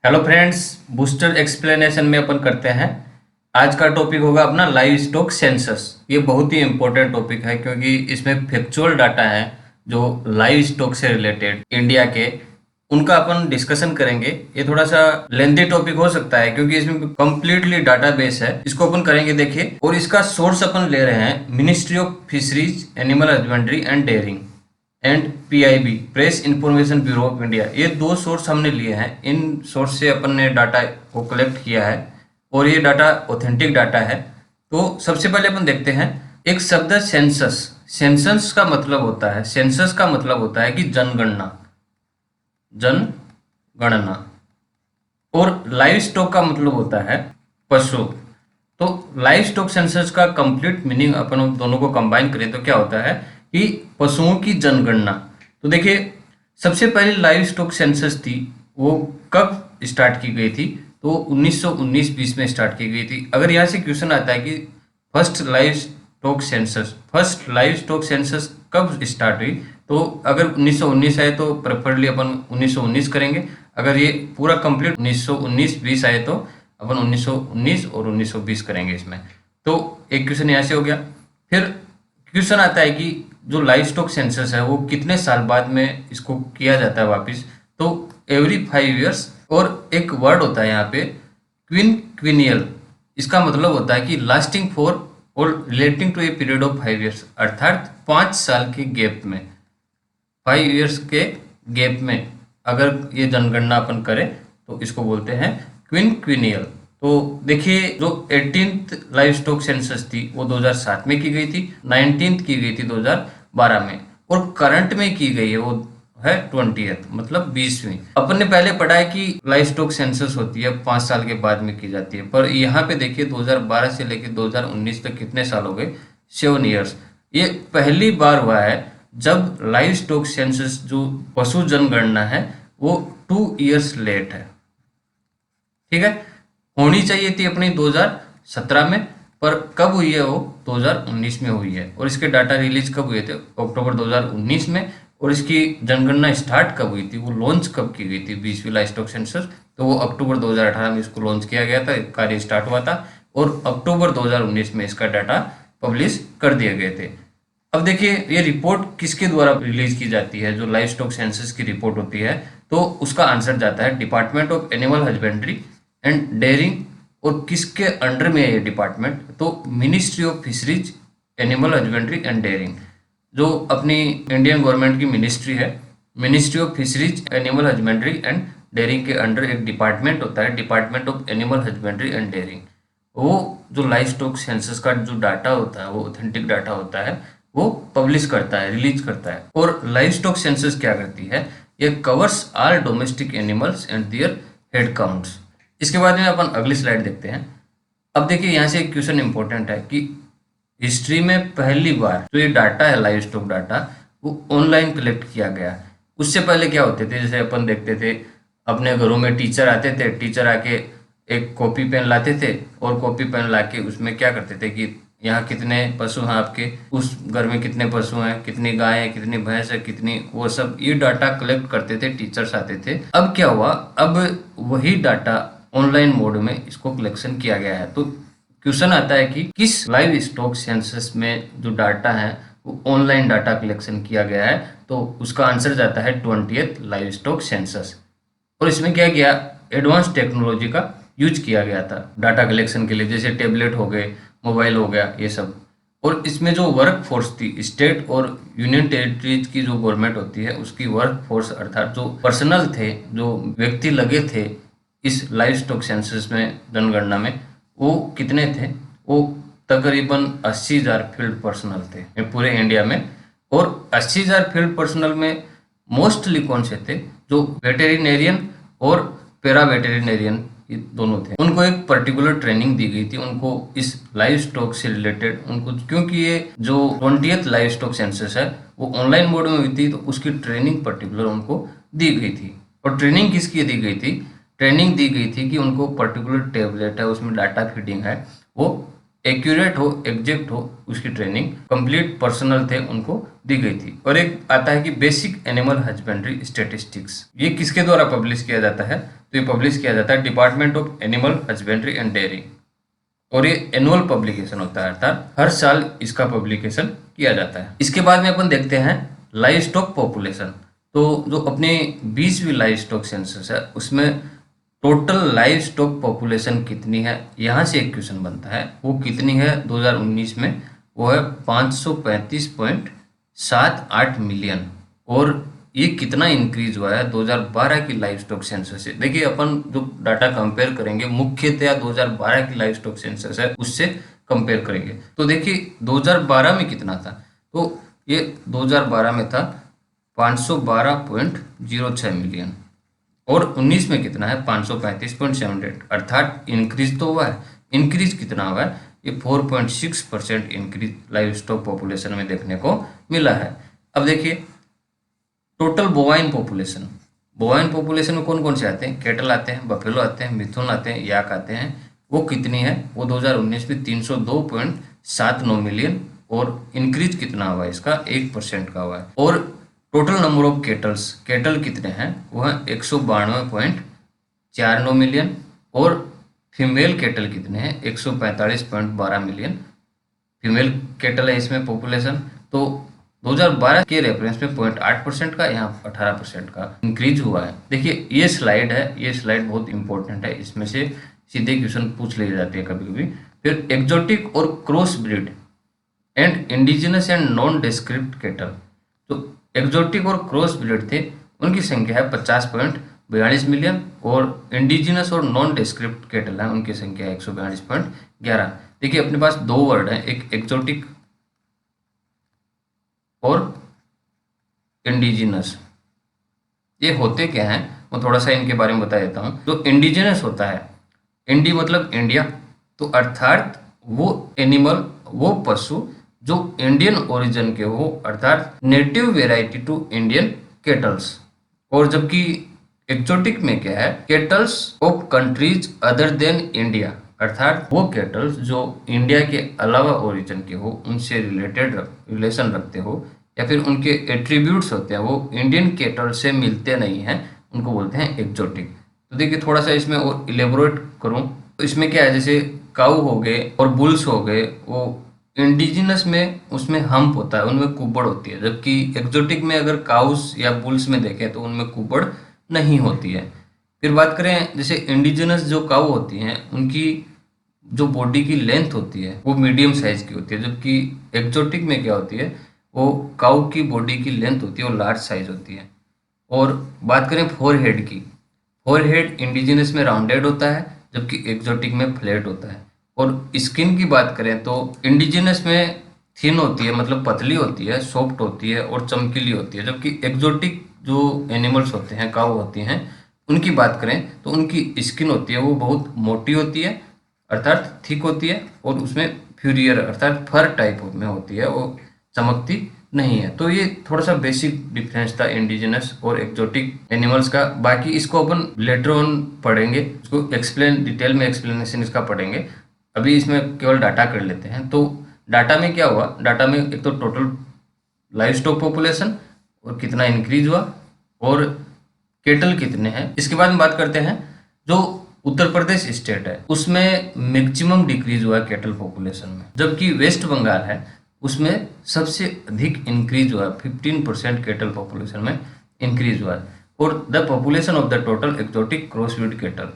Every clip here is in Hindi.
हेलो फ्रेंड्स, बूस्टर एक्सप्लेनेशन में अपन करते हैं। आज का टॉपिक होगा अपना लाइव स्टॉक सेंसस। ये बहुत ही इंपॉर्टेंट टॉपिक है क्योंकि इसमें फैक्चुअल डाटा है जो लाइव स्टॉक से रिलेटेड इंडिया के, उनका अपन डिस्कशन करेंगे। ये थोड़ा सा लेंथी टॉपिक हो सकता है क्योंकि इसमें कंप्लीटली डाटा बेस है। इसको अपन करेंगे देखिए, और इसका सोर्स अपन ले रहे हैं ministry of fisheries, animal husbandry and dairying and PIB, press information bureau of India. ये दो सोर्स हमने लिए हैं। इन सोर्स से अपन ने डाटा को कलेक्ट किया है और ये डाटा ऑथेंटिक डाटा है। तो सबसे पहले अपन देखते हैं एक शब्द सेंसस। सेंसस का मतलब होता है, सेंसस का मतलब होता है कि जनगणना, जनगणना। और लाइव स्टॉक का मतलब होता है पशु। तो लाइव स्टॉक सेंसस का कंप्लीट मीनिंग अपन दोनों को कंबाइन करें तो क्या होता है कि पशुओं की जनगणना। तो देखिए, सबसे पहले लाइव स्टॉक सेंसस थी वो कब स्टार्ट की गई थी? तो 1919-20 में स्टार्ट की गई थी। अगर यहाँ से क्वेश्चन आता है कि फर्स्ट लाइव स्टॉक सेंसस कब स्टार्ट हुई, तो अगर 1919 आए तो प्रेफरली अपन 1919 करेंगे। अगर ये पूरा कंप्लीट 1919-20 आए तो अपन 1919 और 1920 करेंगे इसमें। तो एक क्वेश्चन यहाँ से हो गया। फिर क्वेश्चन आता है कि जो लाइव स्टॉक सेंसस है वो कितने साल बाद में इसको किया जाता है वापस? तो एवरी 5 ईयर्स। और एक वर्ड होता है यहाँ पे क्विनियल। इसका मतलब होता है कि लास्टिंग फॉर और relating to a period of 5 years, अर्थात 5 साल के गैप में, 5 ईयर्स के गैप में अगर ये जनगणना अपन करें तो इसको बोलते हैं क्विनियल। तो देखिए, जो 18th लाइव स्टॉक सेंसस थी वो 2007 में की गई थी, 19th की गई थी 2012 में, और करंट में की गई है वो है 20th, मतलब 20वीं। अपन ने पहले पढ़ा है कि लाइव स्टॉक सेंसस होती है 5 साल के बाद में की जाती है, पर यहाँ पे देखिए 2012 से लेकर 2019 तक कितने साल हो गए? 7 ईयर्स। ये पहली बार हुआ है जब लाइव स्टॉक सेंसस जो पशु जनगणना है वो 2 ईयर्स लेट है। ठीक है, होनी चाहिए थी अपनी 2017 में, पर कब हुई है वो 2019 में हुई है। और इसके डाटा रिलीज कब हुए थे? अक्टूबर 2019 में। और इसकी जनगणना स्टार्ट कब हुई थी, वो लॉन्च कब की गई थी 20वीं लाइव स्टॉक सेंसस? तो वो अक्टूबर 2018 में इसको लॉन्च किया गया था, कार्य स्टार्ट हुआ था, और अक्टूबर 2019 में इसका डाटा पब्लिश कर दिए गए थे। अब देखिए, ये रिपोर्ट किसके द्वारा रिलीज की जाती है? जो लाइव स्टॉक सेंसस की रिपोर्ट होती है तो उसका आंसर जाता है department of animal husbandry and dairying. और किसके अंडर में है ये डिपार्टमेंट? तो ministry of fisheries, animal husbandry and dairying, जो अपनी इंडियन गवर्नमेंट की मिनिस्ट्री है। Ministry of fisheries, animal husbandry and dairying के अंडर एक डिपार्टमेंट होता है, department of animal husbandry and dairying. वो जो लाइव स्टॉक सेंसस का जो डाटा होता है वो ऑथेंटिक डाटा होता है, वो पब्लिश करता है, रिलीज करता है। और लाइव स्टॉक सेंसस क्या करती है? ये covers all domestic animals and their head counts. इसके बाद में अपन अगली स्लाइड देखते हैं। अब देखिए, यहाँ से एक क्वेश्चन इंपॉर्टेंट है कि हिस्ट्री में पहली बार जो ये डाटा है लाइव स्टॉक डाटा वो ऑनलाइन कलेक्ट किया गया। उससे पहले क्या होते थे, जैसे अपन देखते थे अपने घरों में टीचर आते थे, टीचर आके एक कॉपी पेन लाते थे और कॉपी पेन लाके उसमें क्या करते थे कि यहाँ कितने पशु हैं आपके, उस घर में कितने पशु हैं, कितनी गाय है, कितनी भैंस है, कितनी, वो सब ये डाटा कलेक्ट करते थे, टीचर्स आते थे। अब क्या हुआ, अब वही डाटा ऑनलाइन मोड में इसको कलेक्शन किया गया है। तो क्वेश्चन आता है कि किस लाइव स्टॉक सेंसस में जो डाटा है वो ऑनलाइन डाटा कलेक्शन किया गया है? तो उसका आंसर जाता है 20th लाइव स्टॉक सेंसस। और इसमें क्या किया, एडवांस टेक्नोलॉजी का यूज किया गया था डाटा कलेक्शन के लिए, जैसे टेबलेट हो गए, मोबाइल हो गया, ये सब। और इसमें जो वर्क फोर्स थी, स्टेट और यूनियन टेरिटरीज की जो गवर्नमेंट होती है उसकी वर्क फोर्स, अर्थात जो पर्सनल थे, जो व्यक्ति लगे थे इस लाइव स्टॉक सेंसस में, जनगणना में, वो कितने थे? वो तकरीबन 80,000 फील्ड पर्सनल थे पूरे इंडिया में। और 80,000 फील्ड पर्सनल में मोस्टली कौन से थे? जो वेटेरिनेरियन और पैरा वेटेरिनेरियन, ये दोनों थे। उनको एक पर्टिकुलर ट्रेनिंग दी गई थी, उनको इस लाइव स्टॉक से रिलेटेड उनको, क्योंकि ये जो 20th लाइव स्टॉक सेंसस है वो ऑनलाइन मोड में हुई थी, तो उसकी ट्रेनिंग पर्टिकुलर उनको दी गई थी। और ट्रेनिंग किसकी दी गई थी? ट्रेनिंग दी गई थी कि उनको पर्टिकुलर टेबलेट है, उसमें डाटा फीडिंग है, वो एक्यूरेट हो, एग्जैक्ट हो, उसकी ट्रेनिंग कंप्लीट पर्सनल थे उनको दी गई थी। और एक आता है कि बेसिक एनिमल हस्बेंड्री स्टैटिस्टिक्स, ये किसके द्वारा पब्लिश किया जाता है? तो ये पब्लिश किया जाता है department of animal husbandry and dairy, और ये एनुअल पब्लिकेशन होता है, अर्थात हर साल इसका पब्लिकेशन किया जाता है। इसके बाद में अपन देखते हैं लाइव स्टॉक पॉपुलेशन। तो जो अपने 20वीं लाइव स्टॉक सेंसस है उसमें टोटल लाइव स्टॉक पॉपुलेशन कितनी है, यहाँ से एक क्वेश्चन बनता है। वो कितनी है 2019 में? वो है 535.78 मिलियन। और ये कितना इंक्रीज हुआ है 2012 की लाइव स्टॉक सेंसस से? देखिए अपन जो डाटा कंपेयर करेंगे मुख्यतया 2012 की लाइव स्टॉक सेंसस है उससे कंपेयर करेंगे। तो देखिए 2012 में कितना था, तो ये 2012 में था 512.06 मिलियन, और 19 में कितना है 535.78, अर्थात इंक्रीज तो हुआ है। इंक्रीज कितना हुआ है? ये 4.6% इंक्रीज लाइव स्टॉक पॉपुलेशन में देखने को मिला है। अब देखिए total bovine population, bovine population में कौन कौन से आते हैं? कैटल आते हैं, बफेलो आते हैं, मिथुन आते हैं, याक आते हैं। वो कितनी है? वो 2019 में 302.79 मिलियन, और इंक्रीज कितना हुआ है इसका? 1% का हुआ है। और total number of kettles, kettle कितने हैं? वो है 192.49 मिलियन, और फीमेल केटल कितने हैं? 145.12 मिलियन फीमेल केटल है इसमें पॉपुलेशन। तो 2012 के रेफरेंस में 0.8% का, यहाँ 18% का इंक्रीज हुआ है। देखिए ये स्लाइड है, ये स्लाइड बहुत इंपॉर्टेंट है, इसमें से सीधे क्वेश्चन पूछ लिए जाते हैं कभी कभी। फिर एक्जोटिक और cross breed and indigenous and non describe kettle, तो एक्जोटिक और क्रॉस ब्रीड थे उनकी संख्या है 50.42 मिलियन, और इंडिजिनस और नॉन डिस्क्रिप्ट केटल है उनकी संख्या 142.11। देखिए अपने पास दो वर्ड हैं, एक एक्जोटिक और इंडिजिनस। ये होते क्या हैं मैं थोड़ा सा इनके बारे में बता देता हूँ। जो इंडिजिनस होता है, इंडी मतलब इंडिया, तो अर्थात वो एनिमल, वो पशु जो इंडियन ओरिजिन के हो, अर्थात native variety to Indian cattles. और जबकि एक्जोटिक में क्या है? Cattles of countries other than India, अर्थात वो केटल्स जो इंडिया के अलावा ओरिजिन के हो, उनसे रिलेशन रखते हो, या फिर उनके एट्रीब्यूट्स होते हैं वो इंडियन केटल से मिलते नहीं हैं, उनको बोलते हैं एक्जोटिक। तो देखिए थोड़ा सा इसमें और इलेबोरेट करूं तो इसमें क्या है, जैसे काऊ हो गए और बुल्स हो गए, वो इंडिजिनस में उसमें हम्प होता है, उनमें कुबड़ होती है, जबकि एक्जोटिक में अगर काउस या बुल्स में देखें तो उनमें कुबड़ नहीं होती है। फिर बात करें जैसे इंडिजिनस जो काऊ होती हैं उनकी जो बॉडी की लेंथ होती है वो मीडियम साइज की होती है, जबकि एक्जोटिक में क्या होती है, वो काऊ की बॉडी की लेंथ होती है वो लार्ज साइज होती है। और बात करें फोरहेड की, फोरहेड इंडिजिनस में राउंडेड होता है जबकि एक्जोटिक में फ्लैट होता है। और स्किन की बात करें तो इंडिजिनस में थिन होती है, मतलब पतली होती है, सॉफ्ट होती है और चमकीली होती है, जबकि एक्जोटिक जो एनिमल्स होते हैं, काऊ होती हैं, उनकी बात करें तो उनकी स्किन होती है वो बहुत मोटी होती है, अर्थात थिक होती है, और उसमें फ्यूरियर अर्थात फर टाइप में होती है, वो चमकती नहीं है। तो ये थोड़ा सा बेसिक डिफरेंस था इंडिजिनस और एक्जोटिक एनिमल्स का। बाकी इसको अपन लेटर ऑन पढ़ेंगे, इसको एक्सप्लेन डिटेल में एक्सप्लेनेशन इसका पढ़ेंगे। अभी इसमें केवल डाटा कर लेते हैं। तो डाटा में क्या हुआ, डाटा में एक तो टोटल लाइव स्टॉक पॉपुलेशन और कितना इंक्रीज हुआ, और केटल कितने हैं। इसके बाद में बात करते हैं जो उत्तर प्रदेश स्टेट है उसमें मैक्सिमम डिक्रीज हुआ केटल पॉपुलेशन में, जबकि वेस्ट बंगाल है उसमें सबसे अधिक इंक्रीज हुआ, 15% केटल पॉपुलेशन में इंक्रीज हुआ। और the population of the total exotic cross breed cattle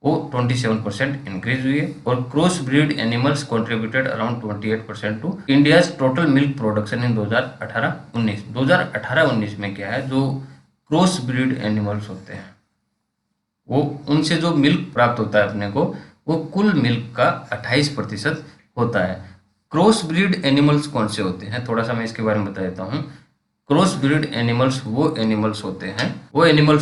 वो 27% इंक्रीज हुई है, और cross breed animals contributed around 28% to India's total milk production in 2018-19। 2018-19 में क्या है, जो क्रॉस ब्रीड एनिमल्स होते हैं वो उनसे जो मिल्क प्राप्त होता है अपने को, वो कुल मिल्क का 28% होता है। क्रॉस ब्रीड एनिमल्स कौन से होते हैं, थोड़ा सा मैं इसके बारे में बता देता हूँ। क्रॉस ब्रीड एनिमल्स वो एनिमल्स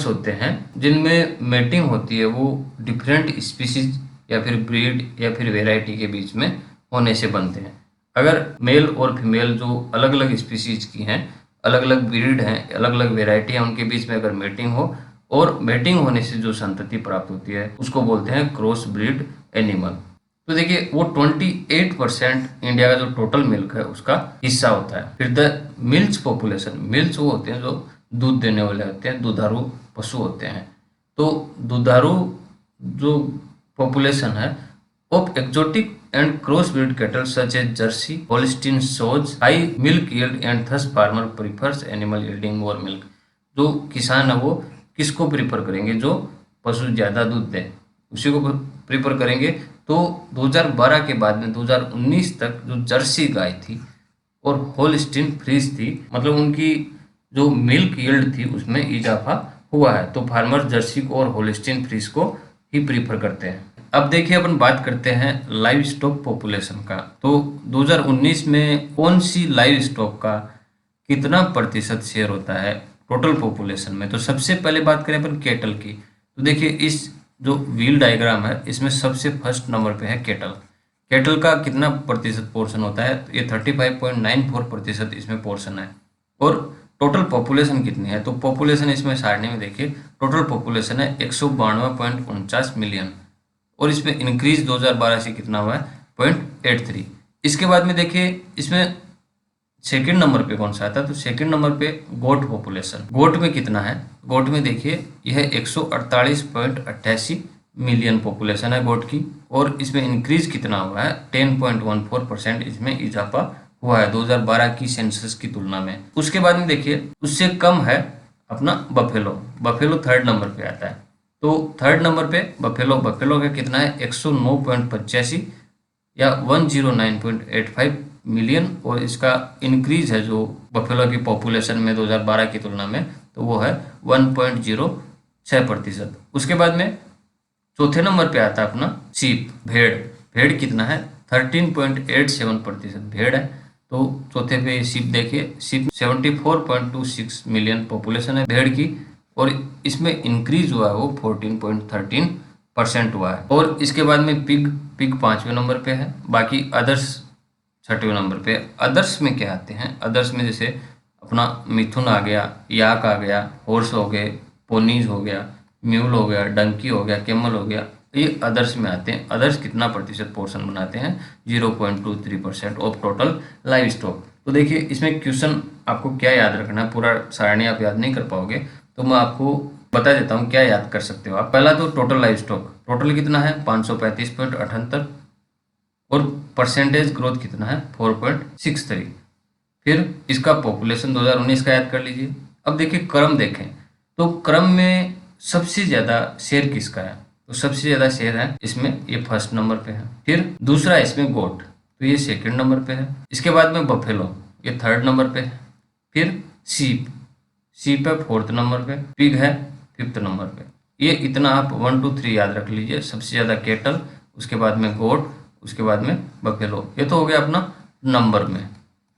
होते हैं जिनमें मेटिंग होती है वो डिफरेंट स्पीसीज या फिर ब्रीड या फिर वेराइटी के बीच में होने से बनते हैं। अगर मेल और फीमेल जो अलग अलग स्पीसीज की हैं, अलग अलग ब्रीड हैं, अलग अलग वेराइटी है, उनके बीच में अगर मेटिंग हो और मेटिंग होने से जो संतति प्राप्त होती है उसको बोलते हैं क्रॉस ब्रीड एनिमल। तो देखिए वो 28% इंडिया का जो टोटल मिल्क है उसका हिस्सा होता है। फिर द मिल्च पॉपुलेशन, मिल्च वो होते हैं जो दूध देने वाले होते हैं, दुधारू पशु होते हैं। तो दुधारू जो पॉपुलेशन है of exotic and cross breed cattle such as Jersey, Holstein shows high milk yield and thus farmer prefers animal yielding more milk. जो किसान है वो किसको प्रीफर करेंगे, जो पशु ज़्यादा दूध दे उसी को प्रीफर करेंगे। तो 2012 के बाद में 2019 तक जो जर्सी गाय थी और होल्स्टीन फ्रीज थी, मतलब उनकी जो मिल्क यील्ड थी उसमें इजाफा हुआ है। तो फार्मर जर्सी को और होल्स्टीन फ्रीज को ही प्रीफर करते हैं। अब देखिए अपन बात करते हैं लाइव स्टॉक पॉपुलेशन का। तो 2019 में कौन सी लाइव स्टॉक का कितना प्रतिशत शेयर होता है टोटल पॉपुलेशन में। तो सबसे पहले बात करें अपन केटल की। तो देखिए इस जो व्हील डायग्राम है इसमें सबसे फर्स्ट नंबर पे है केटल। केटल का कितना प्रतिशत पोर्शन होता है, तो ये 35.94% इसमें पोर्शन है। और टोटल पॉपुलेशन कितनी है, तो पॉपुलेशन इसमें सारणी में देखिए टोटल पॉपुलेशन है 192.49 मिलियन और इसमें इंक्रीज 2012 से कितना हुआ है 0.83। इसके बाद में देखिए इसमें सेकंड नंबर पे कौन सा आता है, तो सेकंड नंबर पे गोट पॉपुलेशन। गोट में कितना है, गोट में देखिए यह 148.88 मिलियन पॉपुलेशन है गोट की और इसमें इंक्रीज कितना हुआ है 10.14% इसमें इजाफा हुआ है 2012 की सेंसस की तुलना में। उसके बाद में देखिए उससे कम है अपना बफेलो। बफेलो थर्ड नंबर पे आता है। तो थर्ड नंबर पे बफेलो का कितना है 109.85 या 109.85 मिलियन और इसका इंक्रीज है जो बफेलो की पॉपुलेशन में 2012 की तुलना में, तो वो है 1.06%। उसके बाद में चौथे नंबर पे आता है अपना सीप, भेड़। भेड़ कितना है 13.87% भेड़ है। तो चौथे पे सीप देखिए, सीप 74.26 मिलियन पॉपुलेशन है भेड़ की और इसमें इंक्रीज हुआ है वो 14.13% हुआ है। और इसके बाद में पिग पांचवें नंबर पे है, बाकी अदर्स छठवें नंबर पे। अदर्स में क्या आते हैं, अदर्स में जैसे अपना मिथुन आ गया, याक आ गया, हॉर्स हो गए, पोनीज हो गया, म्यूल हो गया, डंकी हो गया, कैमल हो गया, ये अदर्स में आते हैं। अदर्स कितना प्रतिशत पोर्शन बनाते हैं 0.23% ऑफ टोटल लाइव स्टॉक। तो देखिए इसमें क्वेश्चन आपको क्या याद रखना है, पूरा सारणी आप याद नहीं कर पाओगे तो मैं आपको बता देता हूँ क्या याद कर सकते हो आप। पहला तो टोटल लाइव स्टॉक, टोटल कितना है 535.78 और परसेंटेज ग्रोथ कितना है 4.63। फिर इसका पॉपुलेशन 2019 का याद कर लीजिए। अब देखिए क्रम देखें तो क्रम में सबसे ज़्यादा शेयर किसका है, तो सबसे ज़्यादा शेयर है इसमें ये फर्स्ट नंबर पे है। फिर दूसरा इसमें गोट, तो ये सेकंड नंबर पे है। इसके बाद में बफेलो, ये थर्ड नंबर पे है। फिर सीप है फोर्थ नंबर पे, पिग है फिफ्थ नंबर पे। ये इतना आप 1 2 3 याद रख लीजिए। सबसे ज़्यादा केटल, उसके बाद में गोट, उसके बाद में बफेलो। ये तो हो गया अपना नंबर में,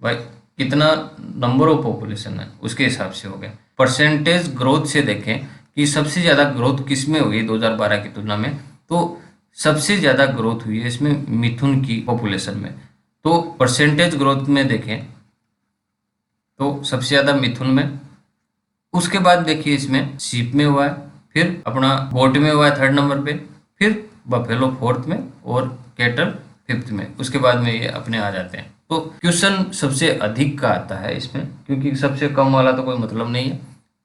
भाई कितना नंबर ऑफ पॉपुलेशन है उसके हिसाब से हो गया। परसेंटेज ग्रोथ से देखें कि सबसे ज़्यादा ग्रोथ किस में हुई 2012 की तुलना में, तो सबसे ज़्यादा ग्रोथ हुई है इसमें मिथुन की पॉपुलेशन में। तो परसेंटेज ग्रोथ में देखें तो सबसे ज़्यादा मिथुन में, उसके बाद देखिए इसमें सीप में हुआ है, फिर अपना गोट में हुआ है थर्ड नंबर पे, फिर बफेलो फोर्थ में और कैटल फिफ्थ में। उसके बाद में ये अपने आ जाते हैं। तो क्वेश्चन सबसे अधिक का आता है इसमें, क्योंकि सबसे कम वाला तो कोई मतलब नहीं है।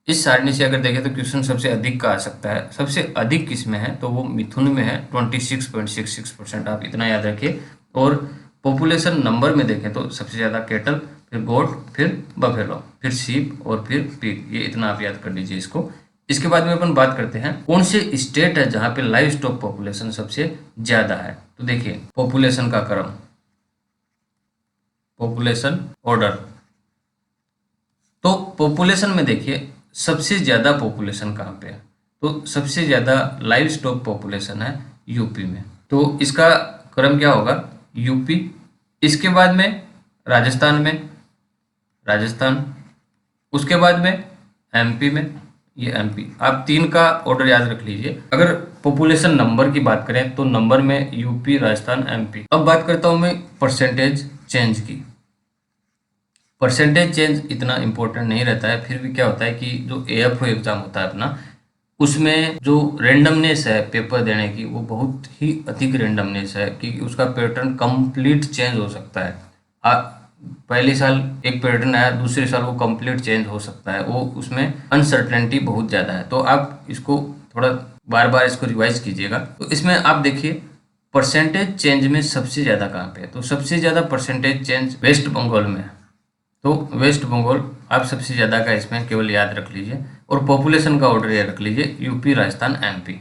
इस सारणी से अगर देखें तो क्वेश्चन सबसे अधिक का आ सकता है। सबसे अधिक किस में है, तो वो मिथुन में है 26.66%, आप इतना याद रखिए। और पॉपुलेशन नंबर में देखें तो सबसे ज़्यादा कैटल, फिर गोट, फिर बफेलो, फिर सीप और फिर पिग, ये इतना आप याद कर लीजिए इसको। इसके बाद में अपन बात करते हैं कौन से स्टेट है जहाँ पे लाइव स्टॉक पॉपुलेशन सबसे ज़्यादा है। तो देखिए पॉपुलेशन का क्रम, पॉपुलेशन ऑर्डर। तो पॉपुलेशन में देखिए सबसे ज़्यादा पॉपुलेशन कहाँ पे है, तो सबसे ज़्यादा लाइव स्टॉक पॉपुलेशन है यूपी में। तो इसका क्रम क्या होगा, यूपी, इसके बाद में राजस्थान में, राजस्थान, उसके बाद में एमपी में, ये एमपी। आप तीन का ऑर्डर याद रख लीजिए। अगर पॉपुलेशन नंबर की बात करें तो नंबर में यूपी, राजस्थान, एमपी। अब बात करता हूँ मैं परसेंटेज चेंज की। परसेंटेज चेंज इतना इंपॉर्टेंट नहीं रहता है, फिर भी क्या होता है कि जो एएफओ एग्जाम होता है अपना, उसमें जो रेंडमनेस है पेपर देने की वो बहुत ही अधिक रेंडमनेस है कि उसका पैटर्न कंप्लीट चेंज हो सकता है। पहले साल एक पैटर्न आया, दूसरे साल वो कंप्लीट चेंज हो सकता है, वो उसमें अनसर्टेनिटी बहुत ज़्यादा है। तो आप इसको थोड़ा बार बार इसको रिवाइज कीजिएगा। तो इसमें आप देखिए परसेंटेज चेंज में सबसे ज़्यादा कहाँ पे है, तो सबसे ज़्यादा परसेंटेज चेंज वेस्ट बंगाल में है। तो वेस्ट बंगाल आप सबसे ज़्यादा का इसमें केवल याद रख लीजिए, और पॉपुलेशन का ऑर्डर याद रख लीजिए, यूपी, राजस्थान, एमपी।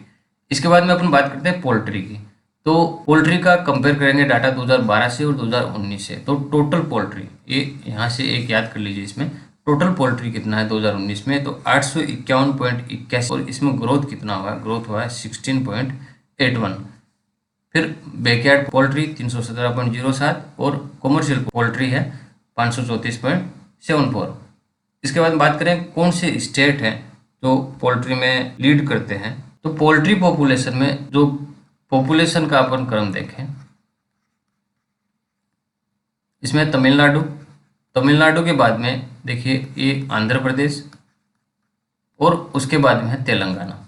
इसके बाद में अपन बात करते हैं पोल्ट्री की। तो पोल्ट्री का कंपेयर करेंगे डाटा 2012 से और 2019 से। तो टोटल पोल्ट्री, ये यहाँ से एक याद कर लीजिए, इसमें टोटल पोल्ट्री कितना है 2019 में, तो 851.81, और इसमें ग्रोथ कितना हुआ है, ग्रोथ हुआ है 16.81। फिर बैकयार्ड पोल्ट्री 317.07 और कॉमर्शियल पोल्ट्री है 534.74। इसके बाद बात करें कौन से स्टेट हैं जो पोल्ट्री में लीड करते हैं। तो पोल्ट्री पॉपुलेशन में जो पॉपुलेशन का अपन क्रम देखें, इसमें तमिलनाडु के बाद में देखिए ये आंध्र प्रदेश, और उसके बाद में है तेलंगाना।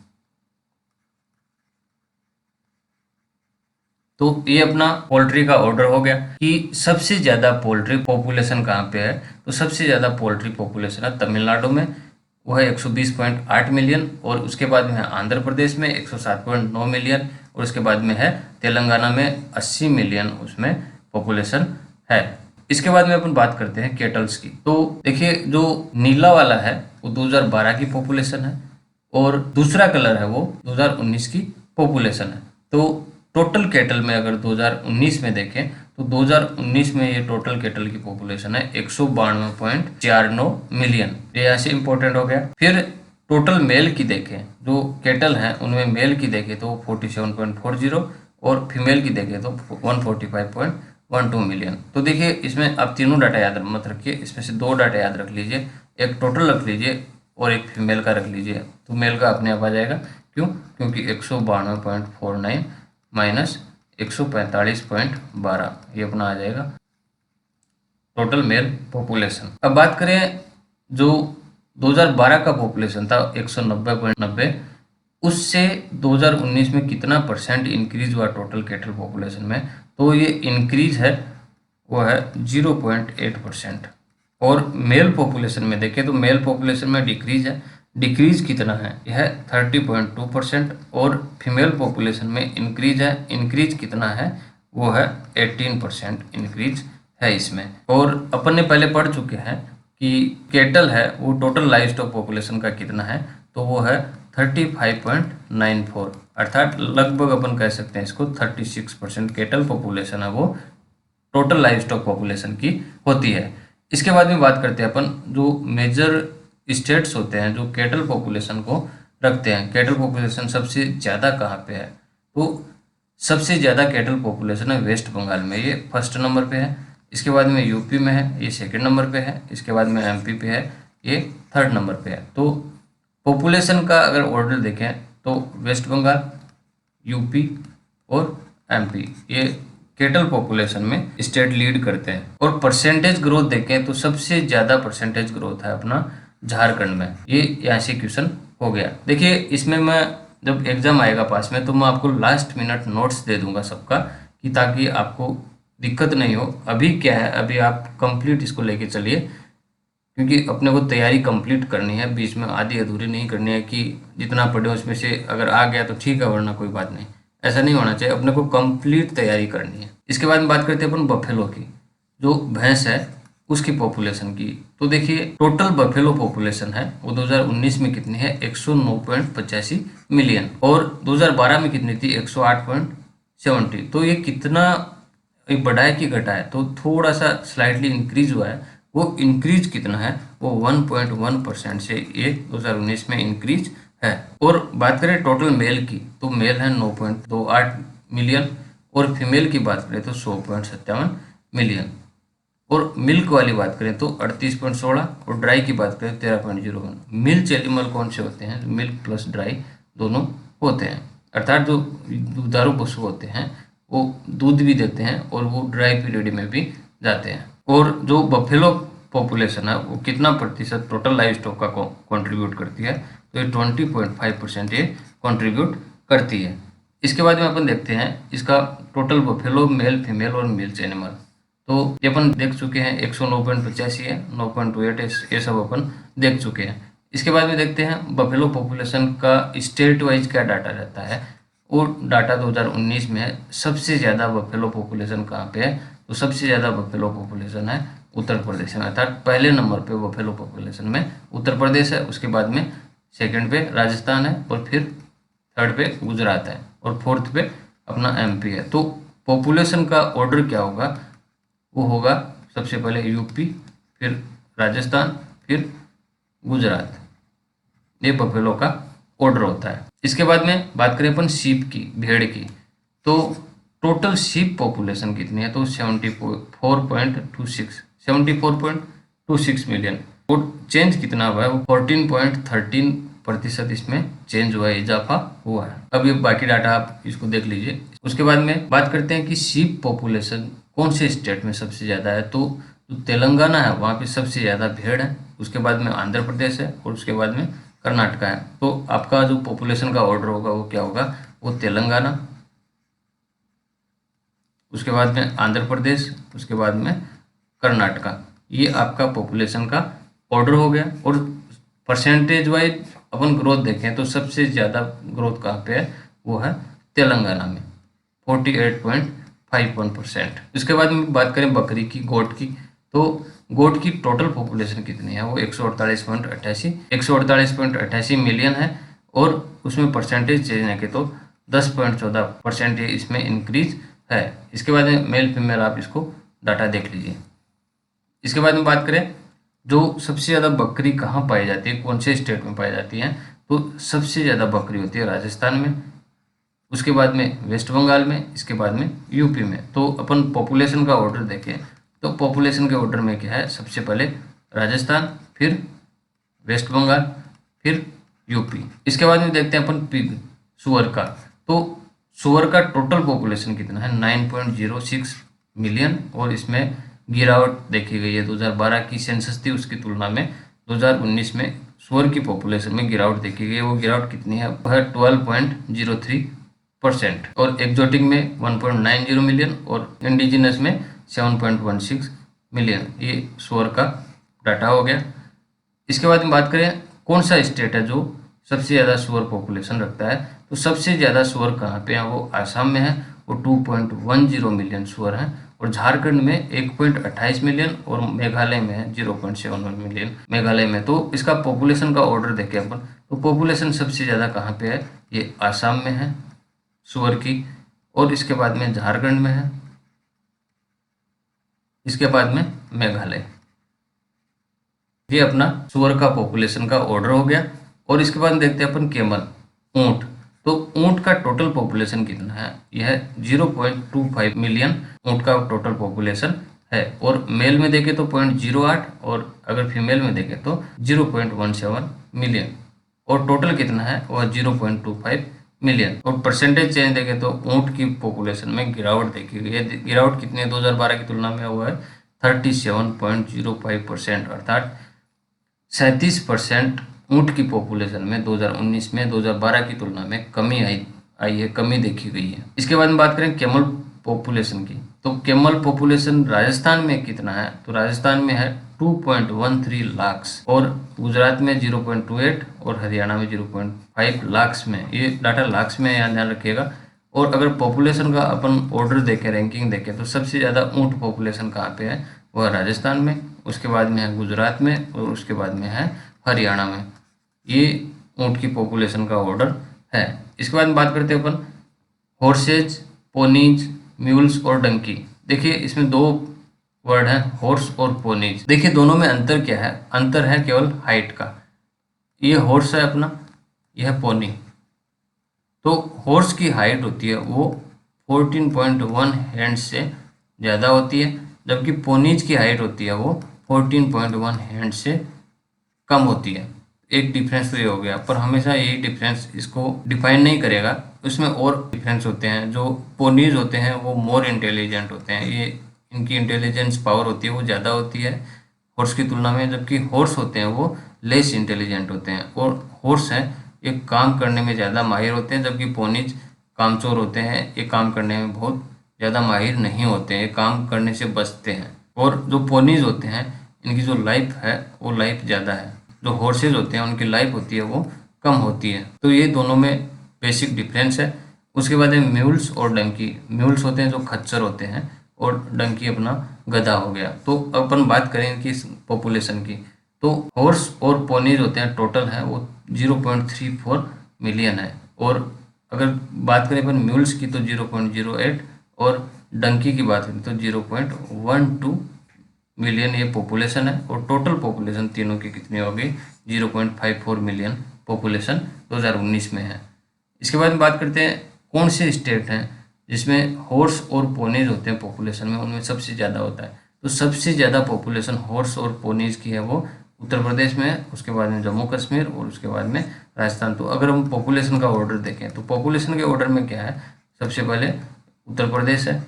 तो ये अपना पोल्ट्री का ऑर्डर हो गया कि सबसे ज़्यादा पोल्ट्री पॉपुलेशन कहाँ पे है। तो सबसे ज़्यादा पोल्ट्री पॉपुलेशन है तमिलनाडु में, वो है 120.8 मिलियन, और उसके बाद में है आंध्र प्रदेश में 107.9 मिलियन, और उसके बाद में है तेलंगाना में 80 मिलियन उसमें पॉपुलेशन है। इसके बाद में अपन बात करते हैं केटल्स की। तो देखिए जो नीला वाला है वो 2012 की पॉपुलेशन है, और दूसरा कलर है वो 2019 की पॉपुलेशन है। तो टोटल केटल में अगर 2019 में देखें तो 2019 में ये टोटल केटल की पॉपुलेशन है 192.49 मिलियन। ये यहाँ से इंपॉर्टेंट हो गया। फिर टोटल मेल की देखें, जो केटल हैं उनमें मेल की देखें तो 47.40, और फीमेल की देखें तो 145.12 मिलियन। तो देखिए इसमें आप तीनों डाटा याद मत रखिए, इसमें से दो डाटा याद रख लीजिए, एक टोटल रख लीजिए और एक फीमेल का रख लीजिए। तो मेल का अपने आप आ जाएगा, क्यों, क्योंकि 192.49 माइनस 145.12 ये अपना आ जाएगा टोटल मेल पॉपुलेशन। अब बात करें जो 2012 का पॉपुलेशन था 190.90, उससे 2019 में कितना परसेंट इंक्रीज हुआ टोटल कैटल पॉपुलेशन में, तो ये इंक्रीज है वो है 0.8%। और मेल पॉपुलेशन में देखें तो मेल पॉपुलेशन में डिक्रीज है, डिक्रीज कितना है, यह 30.2%, और फीमेल पॉपुलेशन में इंक्रीज है, इंक्रीज कितना है वो है 18% इंक्रीज है इसमें। और अपन ने पहले पढ़ चुके हैं कि कैटल है वो टोटल लाइव स्टॉक पॉपुलेशन का कितना है, तो वो है 35.94, अर्थात लगभग अपन कह सकते हैं इसको 36% कैटल पॉपुलेशन है वो टोटल लाइव स्टॉक पॉपुलेशन की होती है। इसके बाद में बात करते हैं अपन जो मेजर स्टेट्स होते हैं जो कैटल पॉपुलेशन को रखते हैं। कैटल पॉपुलेशन सबसे ज़्यादा कहाँ पे है, तो सबसे ज़्यादा कैटल पॉपुलेशन है वेस्ट बंगाल में, ये फर्स्ट नंबर पे है। इसके बाद में यूपी में है, ये सेकंड नंबर पे है। इसके बाद में एमपी पे है, ये थर्ड नंबर पे है। तो पॉपुलेशन का अगर ऑर्डर देखें तो वेस्ट बंगाल, यूपी और एमपी ये कैटल पॉपुलेशन में स्टेट लीड करते हैं। और परसेंटेज ग्रोथ देखें तो सबसे ज़्यादा परसेंटेज ग्रोथ है अपना झारखंड में। ये यहाँ से क्वेश्चन हो गया। देखिए इसमें मैं जब एग्जाम आएगा पास में तो मैं आपको लास्ट मिनट नोट्स दे दूंगा सबका, कि ताकि आपको दिक्कत नहीं हो। अभी क्या है, अभी आप कंप्लीट इसको लेके चलिए, क्योंकि अपने को तैयारी कंप्लीट करनी है, बीच में आधी अधूरी नहीं करनी है कि जितना पढ़े उसमें से अगर आ गया तो ठीक है वरना कोई बात नहीं, ऐसा नहीं होना चाहिए। अपने को कंप्लीट तैयारी करनी है। इसके बाद में बात करते हैं अपन बफेलो की, जो भैंस है उसकी पॉपुलेशन की। तो देखिए टोटल बफेलो पॉपुलेशन है वो 2019 में कितनी है 109.85 मिलियन, और 2012 में कितनी थी 108.70। तो ये कितना बढ़ा है कि घटा है, तो थोड़ा सा स्लाइटली इंक्रीज हुआ है। वो इंक्रीज कितना है, वो 1.1% से ये 2019 में इंक्रीज है। और बात करें टोटल मेल की तो मेल है 9.28 मिलियन, और फीमेल की बात करें तो 100.57 मिलियन। और मिल्क वाली बात करें तो 38.16, और ड्राई की बात करें 13.01। मिल्क एनिमल कौन से होते हैं, मिल्क प्लस ड्राई दोनों होते हैं, अर्थात जो दुधारू पशु होते हैं वो दूध भी देते हैं और वो ड्राई पीरियड में भी जाते हैं। और जो बफेलो पॉपुलेशन है वो कितना प्रतिशत टोटल लाइव स्टॉक का कंट्रीब्यूट करती है, तो ये 20.5% ये कंट्रीब्यूट करती है। इसके बाद में अपन देखते हैं इसका टोटल बफेलो मेल, फीमेल और मिल्स एनिमल। तो ये अपन देख चुके हैं 109.85 है, 9.28 ये सब अपन देख चुके हैं। इसके बाद में देखते हैं बफेलो पॉपुलेशन का स्टेट वाइज क्या डाटा रहता है। वो डाटा 2019 में है। सबसे ज़्यादा बफेलो पॉपुलेशन कहाँ पे है, तो सबसे ज़्यादा बफेलो पॉपुलेशन है उत्तर प्रदेश में, अर्थात पहले नंबर पे बफेलो पॉपुलेशन में उत्तर प्रदेश है, उसके बाद में सेकंड पे राजस्थान है, और फिर थर्ड पे गुजरात है, और फोर्थ पे अपना एमपी है। तो पॉपुलेशन का ऑर्डर क्या होगा, वो होगा सबसे पहले यूपी, फिर राजस्थान, फिर गुजरात। ये बफेलो का ऑर्डर होता है। इसके बाद में बात करें अपन शीप की, भेड़ की, तो टोटल शीप पॉपुलेशन कितनी है, तो 74.26 मिलियन। और चेंज कितना हुआ है, वो 14.13% इसमें चेंज हुआ है, इजाफा हुआ है। अब ये बाकी डाटा आप इसको देख लीजिए। उसके बाद में बात करते हैं कि शीप पॉपुलेशन कौन से स्टेट में सबसे ज़्यादा है, तो जो तेलंगाना है वहाँ पे सबसे ज़्यादा भेड़ है, उसके बाद में आंध्र प्रदेश है, और उसके बाद में कर्नाटका है। तो आपका जो पॉपुलेशन का ऑर्डर होगा वो क्या होगा, वो तेलंगाना, उसके बाद में आंध्र प्रदेश, उसके बाद में कर्नाटका। ये आपका पॉपुलेशन का ऑर्डर हो गया। और परसेंटेज वाइज अपन ग्रोथ देखें तो सबसे ज़्यादा ग्रोथ कहाँ पे है, वो है तेलंगाना में 48.51%। इसके बाद में बात करें बकरी की, गोट की, तो गोट की टोटल पॉपुलेशन कितनी है, वो 148.88 मिलियन है, और उसमें परसेंटेज चेंज है कि तो 10.14% ये इसमें इंक्रीज है। इसके बाद में मेल फीमेल आप इसको डाटा देख लीजिए। इसके बाद में बात करें जो सबसे ज़्यादा बकरी कहाँ पाई जाती है, कौन से स्टेट में पाई जाती है, तो सबसे ज़्यादा बकरी होती है राजस्थान में, उसके बाद में वेस्ट बंगाल में, इसके बाद में यूपी में। तो अपन पॉपुलेशन का ऑर्डर देखें तो पॉपुलेशन के ऑर्डर में क्या है, सबसे पहले राजस्थान, फिर वेस्ट बंगाल, फिर यूपी। इसके बाद में देखते हैं अपन पिग, सुअर का, तो सुअर का टोटल पॉपुलेशन कितना है, 9.06 मिलियन, और इसमें गिरावट देखी गई है। 2012 की सेंसस थी, उसकी तुलना में 2019 में सुअर की पॉपुलेशन में गिरावट देखी गई है। वो गिरावट कितनी है, वह 12.03%, और एक्जोटिक में 1.90 मिलियन, और इंडिजिनस में 7.16 मिलियन। ये सुअर का डाटा हो गया। इसके बाद में बात करें कौन सा स्टेट है जो सबसे ज़्यादा सुअर पॉपुलेशन रखता है, तो सबसे ज़्यादा सुअर कहाँ पे है, वो आसाम में है, वो 2.10 मिलियन सुअर हैं, और झारखंड में 1.28 मिलियन, और मेघालय में है 0.71 मिलियन मेघालय में। तो इसका पॉपुलेशन का ऑर्डर देखें अपन, तो पॉपुलेशन सबसे ज़्यादा कहाँ पे है, ये आसाम में है सुअर की, और इसके बाद में झारखंड में है, इसके बाद में मेघालय। ये अपना सुअर का पॉपुलेशन का ऑर्डर हो गया। और इसके बाद देखते हैं अपन कैमल, ऊंट, तो ऊंट का टोटल पॉपुलेशन कितना है, यह 0.25 मिलियन ऊंट का टोटल पॉपुलेशन है, और मेल में देखें तो 0.08, और अगर फीमेल में देखें तो 0.17 मिलियन, और टोटल कितना है वह 0.25 मिलियन। और परसेंटेज चेंज देखें तो ऊंट की पॉपुलेशन में गिरावट देखी गई है। गिरावट कितनी है, 2012 की तुलना में हुआ है 37.05%, अर्थात 37% ऊंट की पॉपुलेशन में 2019 में 2012 की तुलना में कमी आई है, कमी देखी गई है। इसके बाद में बात करें कैमल पॉपुलेशन की, तो कैमल पॉपुलेशन राजस्थान में कितना है, तो राजस्थान में है 2.13 लाख, और गुजरात में 0.28, और हरियाणा में 0.5 लाख में। ये डाटा लाख में यहाँ ध्यान रखिएगा। और अगर पॉपुलेशन का अपन ऑर्डर देखें, रैंकिंग देखें, तो सबसे ज़्यादा ऊंट पॉपुलेशन कहाँ पे है, वह राजस्थान में, उसके बाद में है गुजरात में, और उसके बाद में है हरियाणा में। ये ऊंट की पॉपुलेशन का ऑर्डर है। इसके बाद में बात करते हैं अपन हॉर्सेज, पोनीज, म्यूल्स और डंकी। देखिए इसमें दो वर्ड हैं, हॉर्स और पोनीज। देखिए दोनों में अंतर क्या है, अंतर है केवल हाइट का। ये हॉर्स है अपना, यह है पोनी। तो हॉर्स की हाइट होती है वो 14.1 हैंड्स से ज़्यादा होती है, जबकि पोनीज की हाइट होती है वो 14.1 हैंड से कम होती है। एक डिफरेंस तो ये हो गया, पर हमेशा यही डिफरेंस इसको डिफाइन नहीं करेगा, उसमें और डिफरेंस होते हैं। जो पोनीज होते हैं वो मोर इंटेलिजेंट होते हैं, ये इनकी इंटेलिजेंस पावर होती है वो ज़्यादा होती है हॉर्स की तुलना में, जबकि हॉर्स होते हैं वो लेस इंटेलिजेंट होते हैं। और हॉर्स हैं ये काम करने में ज़्यादा माहिर होते हैं, जबकि पोनीज कामचोर होते हैं, ये काम करने में बहुत ज़्यादा माहिर नहीं होते हैं, ये काम करने से बचते हैं। और जो पोनीज होते हैं इनकी जो लाइफ है वो लाइफ ज़्यादा है, जो हॉर्सेज होते हैं उनकी लाइफ होती है वो कम होती है। तो ये दोनों में बेसिक डिफरेंस है। उसके बाद है म्यूल्स और डंकी। म्यूल्स होते हैं जो खच्चर होते हैं और डंकी अपना गधा हो गया। तो अपन बात करें इनकी पॉपुलेशन की, तो हॉर्स और पोनीज होते हैं टोटल है वो 0.34 मिलियन है। और अगर बात करें अपन म्यूल्स की तो 0.08 और डंकी की बात करें तो 0.12 मिलियन ये पॉपुलेशन है। और टोटल पॉपुलेशन तीनों की कितनी होगी 0.54 मिलियन पॉपुलेशन 2019 में है। इसके बाद में बात करते हैं कौन से स्टेट हैं जिसमें हॉर्स और पोनीज होते हैं पॉपुलेशन में, उनमें सबसे ज़्यादा होता है। तो सबसे ज़्यादा पॉपुलेशन हॉर्स और पोनीज की है वो उत्तर प्रदेश में है, उसके बाद में जम्मू कश्मीर और उसके बाद में राजस्थान। तो अगर हम पॉपुलेशन का ऑर्डर देखें तो पॉपुलेशन के ऑर्डर में क्या है, सबसे पहले उत्तर प्रदेश है,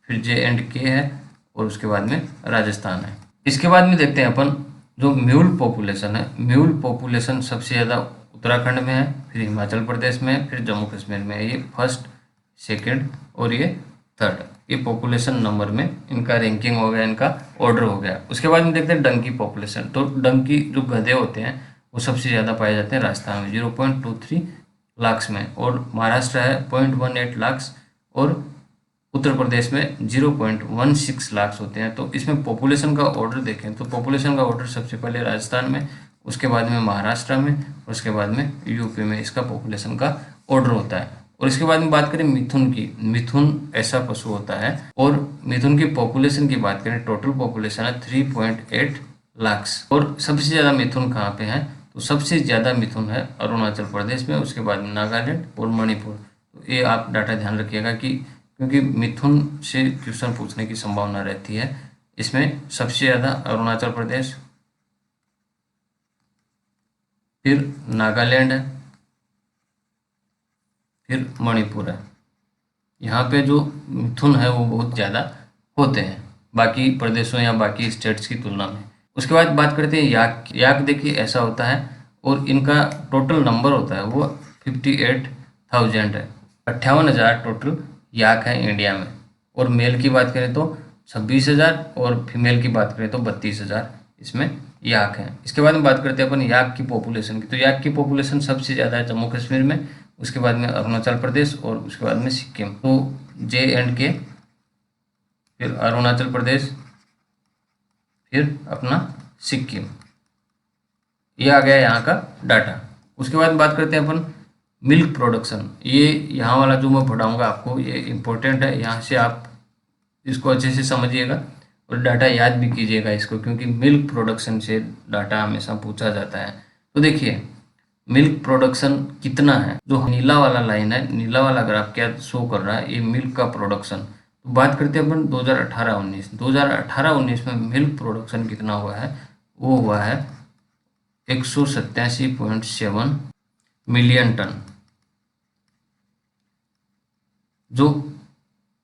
फिर JNK है और उसके बाद में राजस्थान है। इसके बाद में देखते हैं अपन जो म्यूल पॉपुलेशन है। म्यूल पॉपुलेशन सबसे ज़्यादा उत्तराखंड में है, फिर हिमाचल प्रदेश में है, फिर जम्मू कश्मीर में है। ये फर्स्ट, सेकंड और ये थर्ड, ये पॉपुलेशन नंबर में इनका रैंकिंग हो गया, इनका ऑर्डर हो गया। उसके बाद में देखते हैं डंकी पॉपुलेशन। तो डंकी जो गधे होते हैं वो सबसे ज़्यादा पाए जाते हैं राजस्थान में 0.23 लाख में, और महाराष्ट्र है 0.18 लाख और उत्तर प्रदेश में 0.16 लाख होते हैं। तो इसमें पॉपुलेशन का ऑर्डर देखें तो पॉपुलेशन का ऑर्डर सबसे पहले राजस्थान में, उसके बाद में महाराष्ट्र में, उसके बाद में यूपी में इसका पॉपुलेशन का ऑर्डर होता है। और इसके बाद में बात करें मिथुन की। मिथुन ऐसा पशु होता है और मिथुन की पॉपुलेशन की बात करें, टोटल पॉपुलेशन है 3.8 लाख। और सबसे ज़्यादा मिथुन कहाँ पे है, तो सबसे ज़्यादा मिथुन है अरुणाचल प्रदेश में, उसके बाद में नागालैंड और मणिपुर। तो ये आप डाटा ध्यान रखिएगा कि क्योंकि मिथुन से क्वेश्चन पूछने की संभावना रहती है। इसमें सबसे ज़्यादा अरुणाचल प्रदेश, फिर नागालैंड है, फिर मणिपुर है। यहाँ पे जो मिथुन है वो बहुत ज़्यादा होते हैं बाकी प्रदेशों या बाकी स्टेट्स की तुलना में। उसके बाद बात करते हैं याक की। याक देखिए ऐसा होता है और इनका टोटल नंबर होता है वो 58,000 है। 58,000 टोटल याक है इंडिया में। और मेल की बात करें तो 26,000 और फीमेल की बात करें तो 32,000 इसमें याक हैं। इसके बाद में बात करते हैं अपन याक की पॉपुलेशन की। तो याक की पॉपुलेशन सबसे ज़्यादा है जम्मू कश्मीर में, उसके बाद में अरुणाचल प्रदेश और उसके बाद में सिक्किम। तो JNK, फिर अरुणाचल प्रदेश, फिर अपना सिक्किम, ये आ गया यहाँ का डाटा। उसके बाद बात करते हैं अपन मिल्क प्रोडक्शन। ये यहाँ वाला जो मैं पढ़ाऊँगा आपको ये इम्पोर्टेंट है, यहाँ से आप इसको अच्छे से समझिएगा और डाटा याद भी कीजिएगा इसको, क्योंकि मिल्क प्रोडक्शन से डाटा हमेशा पूछा जाता है। तो देखिए मिल्क प्रोडक्शन कितना है, जो नीला वाला लाइन है, नीला वाला ग्राफ क्या शो कर रहा है, ये मिल्क का प्रोडक्शन। तो बात करते हैं अपन 2018-19 में मिल्क प्रोडक्शन कितना हुआ है, वो हुआ है 187.7 मिलियन टन। जो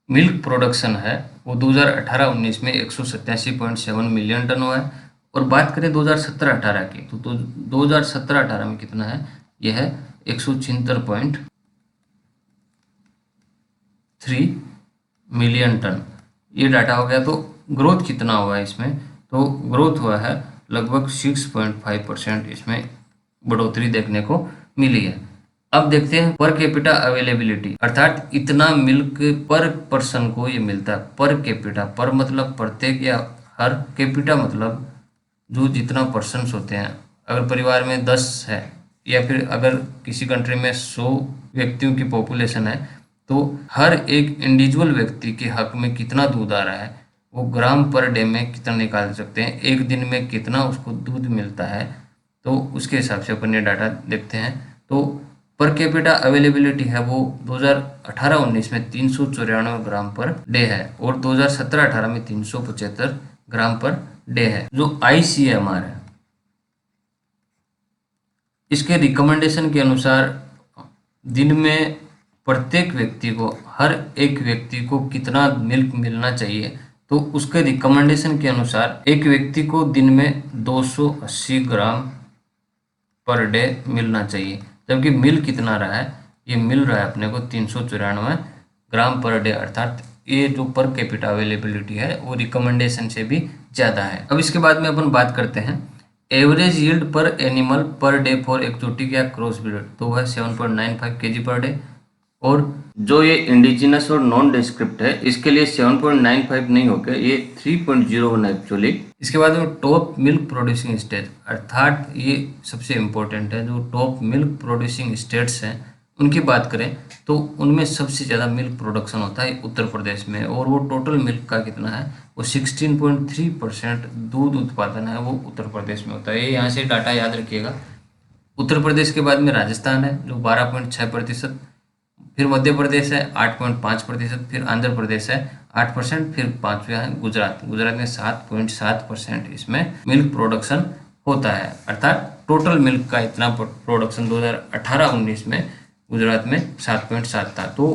मिल्क प्रोडक्शन है वो 2018-19 में 187.7 मिलियन टन हुआ है। और बात करें 2017-18 की तो 2017-18 में कितना है, यह है 176.3 मिलियन टन, ये डाटा हो गया। तो ग्रोथ कितना हुआ है इसमें, तो ग्रोथ हुआ है लगभग 6.5% इसमें बढ़ोतरी देखने को मिली है। अब देखते हैं पर कैपिटा अवेलेबिलिटी, अर्थात इतना मिल्क पर पर्सन को ये मिलता है। पर कैपिटा, पर मतलब प्रत्येक या हर, कैपिटा मतलब जो जितना पर्सन्स होते हैं। अगर परिवार में 10 है या फिर अगर किसी कंट्री में 100 व्यक्तियों की पॉपुलेशन है तो हर एक इंडिविजुअल व्यक्ति के हक में कितना दूध आ रहा है, वो ग्राम पर डे में कितना निकाल सकते हैं, एक दिन में कितना उसको दूध मिलता है। तो उसके हिसाब से अपन ये डाटा देखते हैं। तो पर कैपिटा अवेलेबिलिटी है वो 2018-19 में 394 ग्राम पर डे है और 2017-18 में 375 ग्राम पर डे है। जो ICMR है इसके रिकमेंडेशन के अनुसार दिन में प्रत्येक व्यक्ति को, हर एक व्यक्ति को कितना मिल्क मिलना चाहिए, तो उसके रिकमेंडेशन के अनुसार एक व्यक्ति को दिन में 280 ग्राम पर डे मिलना चाहिए। जबकि मिल कितना रहा है, ये मिल रहा है अपने को 394 ग्राम पर डे, अर्थात ये जो पर कैपिटा अवेलेबिलिटी है वो रिकमेंडेशन से भी ज़्यादा है। अब इसके बाद में अपन बात करते हैं एवरेज यील्ड पर animal per day for exotic या क्रॉस ब्रीड, तो वह 7.95 kg पर डे। और जो ये इंडिजिनस और नॉन डिस्क्रिप्ट है इसके लिए 7.95 नहीं होकर ये 3.01 एक्चुअली। इसके बाद में टॉप मिल्क प्रोड्यूसिंग स्टेट, अर्थात ये सबसे इम्पोर्टेंट है, जो टॉप मिल्क प्रोड्यूसिंग स्टेट्स हैं उनकी बात करें तो उनमें सबसे ज़्यादा मिल्क प्रोडक्शन होता है उत्तर प्रदेश में, और वो टोटल मिल्क का कितना है, वो 16.3% दूध उत्पादन है वो उत्तर प्रदेश में होता है। ये यहाँ से डाटा याद रखिएगा। उत्तर प्रदेश के बाद में राजस्थान है जो 12.6%, फिर मध्य प्रदेश है 8.5%, फिर आंध्र प्रदेश है 8%, फिर पाँचवा है गुजरात। गुजरात में 7.7% इसमें मिल्क प्रोडक्शन होता है, अर्थात टोटल मिल्क का इतना प्रोडक्शन 2018-19 में गुजरात में 7.7 था। तो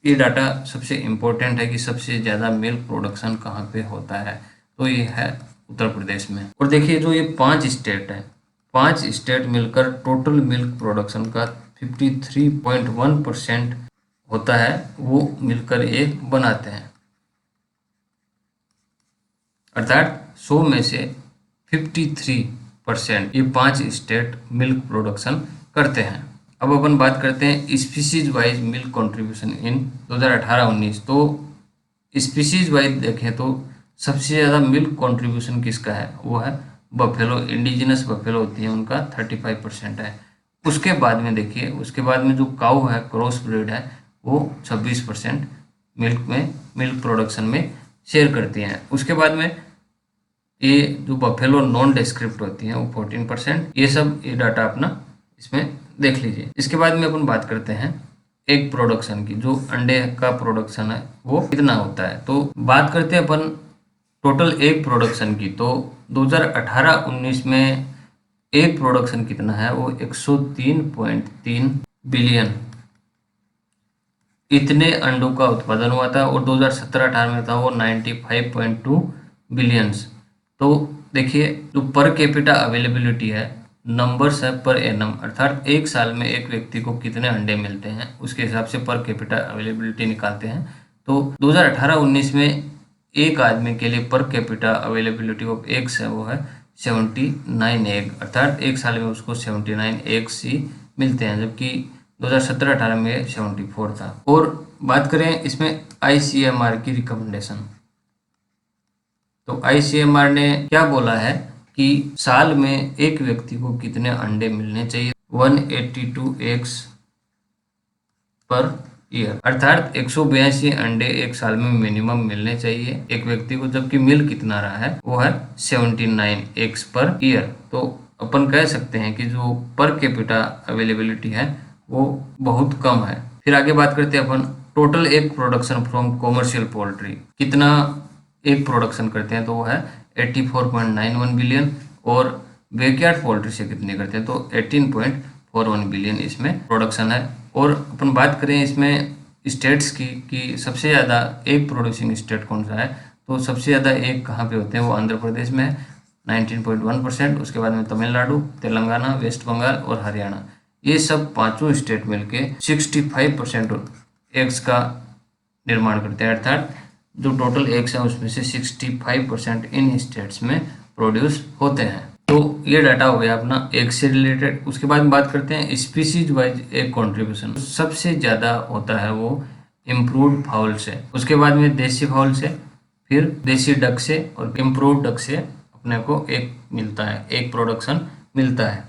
ये डाटा सबसे इम्पोर्टेंट है कि सबसे ज़्यादा मिल्क प्रोडक्शन कहाँ पे होता है, तो ये है उत्तर प्रदेश में। और देखिए जो ये 5 स्टेट है, 5 स्टेट मिलकर टोटल मिल्क प्रोडक्शन का 53.1% होता है, वो मिलकर ये बनाते हैं, अर्थात 100 में से 53% ये 5 स्टेट मिल्क प्रोडक्शन करते हैं। अब अपन बात करते हैं species wise milk contribution in 2018-19। तो स्पीसीज वाइज देखें तो सबसे ज़्यादा मिल्क कंट्रीब्यूशन किसका है, वो है बफेलो, इंडिजिनस बफेलो होती है उनका 35% है। उसके बाद में देखिए, उसके बाद में जो काऊ है क्रॉस ब्रीड है वो 26% मिल्क प्रोडक्शन में शेयर करती हैं। उसके बाद में ये जो बफेलो नॉन डिस्क्रिप्ट होती हैं वो 14%। ये सब ये डाटा अपना इसमें देख लीजिए। इसके बाद में अपन बात करते हैं एग प्रोडक्शन की, जो अंडे का प्रोडक्शन है वो कितना होता है। तो बात करते हैं अपन टोटल एग प्रोडक्शन की, तो 2018-19 में एग प्रोडक्शन कितना है, वो 103.3 बिलियन इतने अंडों का उत्पादन हुआ था, और 2017-18 में था वो 95.2 बिलियंस। तो देखिए जो पर कैपिटा अवेलेबिलिटी है, नंबर्स है पर एनम, अर्थात एक साल में एक व्यक्ति को कितने अंडे मिलते हैं उसके हिसाब से पर कैपिटा अवेलेबिलिटी निकालते हैं। तो 2018-19 में एक आदमी के लिए per capita availability of eggs है वो है 79 एग, अर्थात एक साल में उसको 79 एग्स ही मिलते हैं, जबकि 2017-18 में 74 था। और बात करें इसमें ICMR की रिकमेंडेशन, तो ICMR ने क्या बोला है कि साल में एक व्यक्ति को कितने अंडे मिलने चाहिए, 182 एग्स पर ईयर, अर्थात 182 अंडे एक साल में मिनिमम मिलने चाहिए एक व्यक्ति को, जबकि मिल कितना रहा है वो है 79 एग्स पर ईयर। तो अपन कह सकते हैं कि जो पर कैपिटा अवेलेबिलिटी है वो बहुत कम है। फिर आगे बात करते हैं अपन total egg production from commercial poultry, कितना एग प्रोडक्शन करते हैं, तो वो है 84.91 बिलियन, और बैकयार्ड पोल्ट्री से कितने करते हैं, तो 18.41 बिलियन इसमें प्रोडक्शन है। और अपन बात करें इसमें स्टेट्स की कि सबसे ज़्यादा एग प्रोड्यूसिंग स्टेट कौन सा है, तो सबसे ज़्यादा एग कहाँ पे होते हैं, वो आंध्र प्रदेश में है 19.1%, उसके बाद में तमिलनाडु, तेलंगाना, वेस्ट बंगाल और हरियाणा, ये सब पाँचों स्टेट मिलके 65% एग्स का निर्माण करते हैं, अर्थात जो टोटल एग्स हैं उसमें से 65% इन स्टेट्स में प्रोड्यूस होते हैं। तो ये डाटा हो गया अपना एग से रिलेटेड। उसके बाद बात करते हैं स्पीसीज वाइज एग कंट्रीब्यूशन, सबसे ज़्यादा होता है वो इम्प्रूव्ड फाउल से, उसके बाद में देसी फाउल से, फिर देसी डक से, और इम्प्रूव्ड डक से अपने को एग मिलता है, एग प्रोडक्शन मिलता है,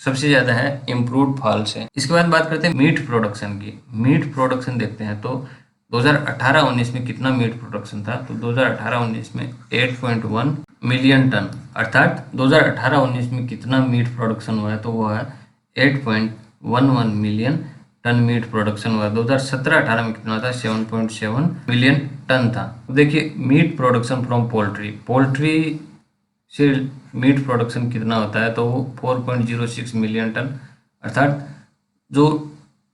सबसे ज़्यादा है इम्प्रूव्ड फाउल से। इसके बाद बात करते हैं मीट प्रोडक्शन की। मीट प्रोडक्शन देखते हैं तो 2018-19 में कितना मीट प्रोडक्शन था, तो 2018-19 में 8.1 मिलियन टन, अर्थात 2018-19 में कितना मीट प्रोडक्शन हुआ है, तो वो है 8.11 मिलियन टन मीट प्रोडक्शन हुआ है। 2017-18 में कितना था, 7.7 मिलियन टन था। तो देखिए मीट प्रोडक्शन फ्रॉम पोल्ट्री से मीट प्रोडक्शन कितना होता है, तो वो 4.06 मिलियन टन, अर्थात जो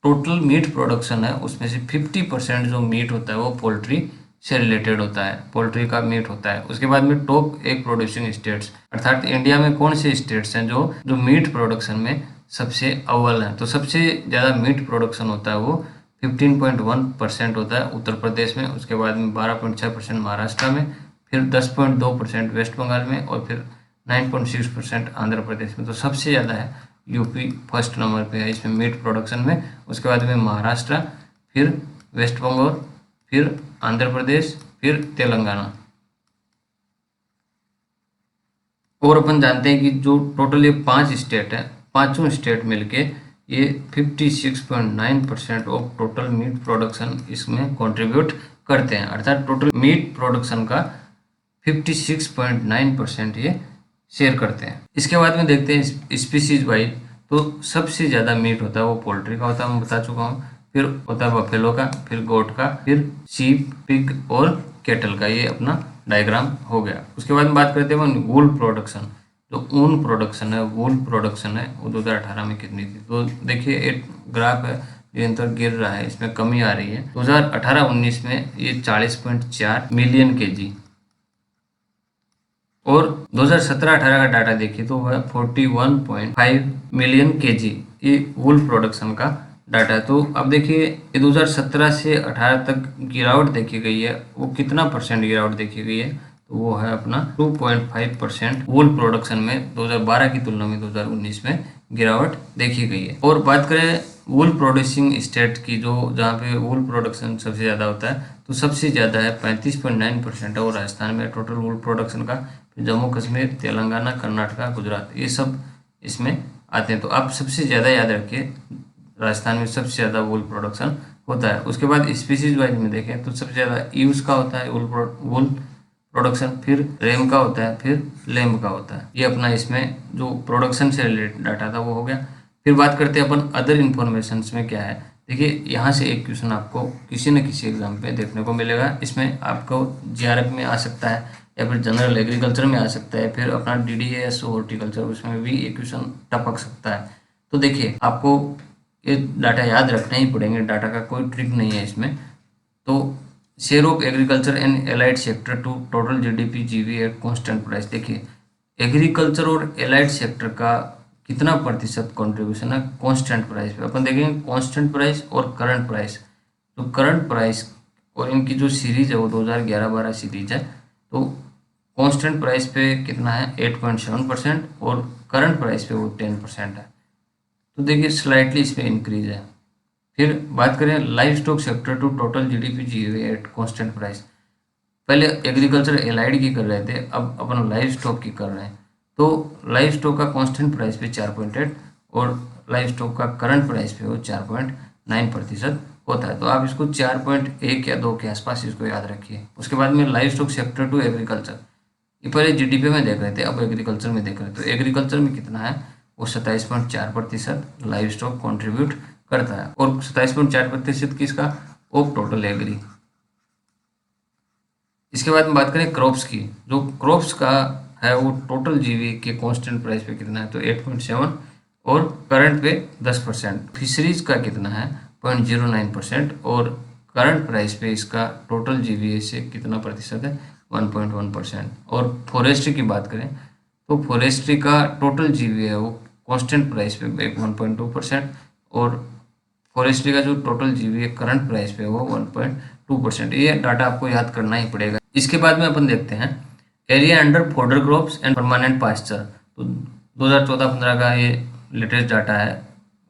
टोटल मीट प्रोडक्शन है उसमें से 50% जो मीट होता है वो पोल्ट्री से रिलेटेड होता है, पोल्ट्री का मीट होता है। उसके बाद में टॉप एग प्रोड्यूसिंग स्टेट्स, अर्थात इंडिया में कौन से स्टेट्स हैं जो मीट प्रोडक्शन में सबसे अव्वल हैं। तो सबसे ज़्यादा मीट प्रोडक्शन होता है वो 15.1% होता है उत्तर प्रदेश में, उसके बाद में 12.6% महाराष्ट्र में, फिर 10.2% वेस्ट बंगाल में, और फिर 9.6% आंध्र प्रदेश में। तो सबसे ज़्यादा है यूपी फर्स्ट नंबर पे है इसमें मीट प्रोडक्शन में, उसके बाद में महाराष्ट्र, फिर वेस्ट बंगाल, फिर आंध्र प्रदेश, फिर तेलंगाना। और अपन जानते हैं कि जो टोटल ये 5 स्टेट है, पांचों स्टेट मिलके ये 56.9% ऑफ टोटल मीट प्रोडक्शन इसमें कंट्रीब्यूट करते हैं, अर्थात टोटल मीट प्रोडक्शन का 56.9% ये शेयर करते हैं। इसके बाद में देखते हैं स्पीसीज वाइज, तो सबसे ज़्यादा मीट होता है वो पोल्ट्री का होता है, मैं बता चुका हूँ, फिर होता है बफेलो का, फिर गोट का, फिर शीप, पिग और केटल का। ये अपना डायग्राम हो गया। उसके बाद में बात करते हैं वूल प्रोडक्शन, जो ऊन प्रोडक्शन है, वूल प्रोडक्शन है, वो 2018 में कितनी थी। तो देखिए एक ग्राफ है निरंतर गिर रहा है, इसमें कमी आ रही है। 2018-19 में ये 40.4 मिलियन केजी, और 2017-18 का डाटा देखिए तो वह 41.5 मिलियन केजी ये वूल प्रोडक्शन का डाटा है। तो अब देखिए ये 2017 से 18 तक गिरावट देखी गई है, वो कितना परसेंट गिरावट देखी गई है, तो वो है अपना 2.5% वूल प्रोडक्शन में 2012 की तुलना में 2019 में गिरावट देखी गई है। और बात करें वूल प्रोड्यूसिंग स्टेट की, जो जहाँ पे वूल प्रोडक्शन सबसे ज़्यादा होता है, तो सबसे ज़्यादा है 35.9% है वो राजस्थान में टोटल वूल प्रोडक्शन का, फिर जम्मू कश्मीर, तेलंगाना, कर्नाटका, गुजरात, ये सब इसमें आते हैं। तो आप सबसे ज़्यादा याद रखिए राजस्थान में सबसे ज़्यादा वूल प्रोडक्शन होता है। उसके बाद स्पीसीज वाइज में देखें तो सबसे ज़्यादा ईव्स का होता है वूल प्रोडक्शन, फिर रेम का होता है, फिर लेम्ब का होता है। ये अपना इसमें जो प्रोडक्शन से रिलेटेड डाटा था वो हो गया। फिर बात करते हैं अपन अदर इन्फॉर्मेशन में क्या है। देखिए यहाँ से एक क्वेश्चन आपको किसी न किसी एग्जाम पे देखने को मिलेगा, इसमें आपको जीआरएफ में आ सकता है, या फिर जनरल एग्रीकल्चर में आ सकता है, फिर अपना डीडीएस हॉर्टिकल्चर उसमें भी एक क्वेश्चन टपक सकता है। तो देखिए आपको ये डाटा याद रखना ही पड़ेंगे, डाटा का कोई ट्रिक नहीं है इसमें। तो share of agriculture and allied sector to total GDP GV at constant price. देखिए एग्रीकल्चर और एलाइड सेक्टर का कितना प्रतिशत कंट्रीब्यूशन है कांस्टेंट प्राइस पे। अपन देखेंगे कांस्टेंट प्राइस और करंट प्राइस। तो करंट प्राइस और इनकी जो सीरीज है वो 2011-12 सीरीज है। तो कांस्टेंट प्राइस पे कितना है 8.7%, और करंट प्राइस पे वो 10% है। तो देखिए स्लाइटली इसमें इंक्रीज है। फिर बात करें livestock sector to total GDP GV at constant price. पहले एग्रीकल्चर एलाइड की कर रहे थे, अब अपन लाइव स्टॉक की कर रहे हैं। तो लाइव स्टॉक का कांस्टेंट प्राइस पे 4.8 और लाइव स्टॉक का करंट प्राइस पे वो 4.9% होता है। तो आप इसको 4.1 या 2 के आसपास इसको याद रखिए। उसके बाद में livestock sector to agriculture, ये पहले जीडीपी में देख रहे थे, अब एग्रीकल्चर में देख रहे थे। तो एग्रीकल्चर में कितना है वो 27.4% लाइव स्टॉक कॉन्ट्रीब्यूट करता है, और 27.4% किसका, ऑफ टोटल एग्री। इसके बाद में बात करें क्रॉप्स की, जो क्रॉप्स का है वो टोटल जीवी के कांस्टेंट प्राइस पे कितना है, तो 8.7 और करंट पे 10%। फिशरीज का कितना है 0.09%, और करंट प्राइस पे इसका टोटल जीवी से कितना प्रतिशत है 1.1%। और फॉरेस्ट्री की बात करें तो फॉरेस्ट्री का टोटल जीवी है वो कांस्टेंट प्राइस पे 1.2%, और फॉरेस्ट्री का जो टोटल जीवी है करंट प्राइस पे वो 1.2%। ये डाटा आपको याद करना ही पड़ेगा। इसके बाद में अपन देखते हैं area under fodder crops and permanent pasture. तो 2014-15 का ये लेटेस्ट डाटा है,